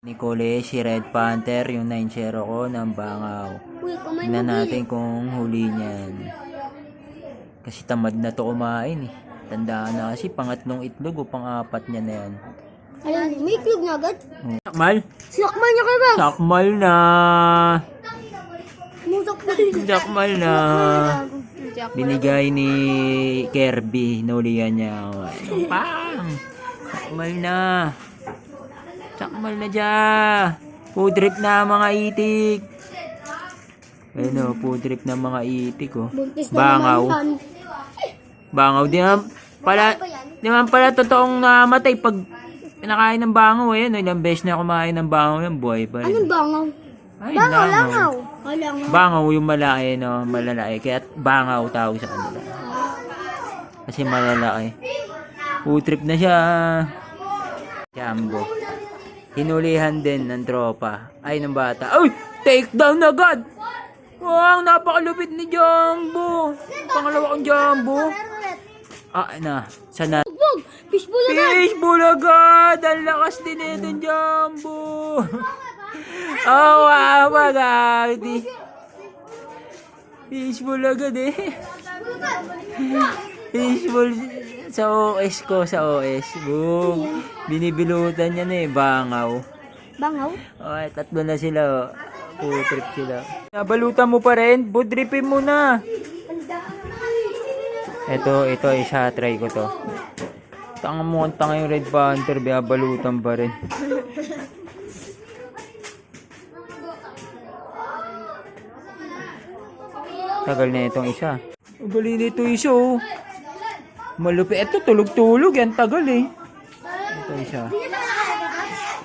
Nicole, si Red Panther, yung 9-0 ko ng Bangaw. Tingnan natin kung huli niyan. Kasi tamad na to kumain eh. Tandaan na kasi pangatlong itlog o pang-apat niya na yan. Ayun, may itlog na agad. Sakmal? Sinakmal niya kayo ba? Sakmal na! Sakmal na! Binigay ni Kirby, naulihan niya. Pang! Sakmal na! Sakmal na dyan! Food trip na mga itik! Ayun o, food trip na mga itik o. Bangaw. Bangaw. Di naman pala totoong namatay pag pinakain ng bangaw. Ayan o, ilang beses na kumain ng bangaw yan. Buhay pa rin. Anong bangaw? Ay, Bangaw, langaw. langaw. Langaw. Bangaw yung malaki, no? Malalaki. Kaya bangaw tawag sa kanila. Kasi malalaki. Food trip na siya. Jumbo. Hinulihan din ng tropa. Ay, ng bata. Ay! Take down agad! Wow, napakalupit ni Jumbo. Pangalawa kong Jumbo. Ah, na. Sana. Bug! Fishbowl agad! Fishbowl agad! Ang lakas din ito, Jumbo. Oh, wow, agad. Fishbowl agad eh. Fishbowl sa OS ko, sa OS. Boom. Binibilutan niya na eh, bangaw. Bangaw? Okay, tatlo na sila. Food trip sila. Nabalutan mo pa rin? Food tripin mo na. Ito, isa try ko to. Tanga mo, tanga yung Red Panther, balutan pa rin. Tagal na itong isa. Ugali nito isa oh. Malupi. Ito tulog-tulog yan. Tagal eh. Ito isa.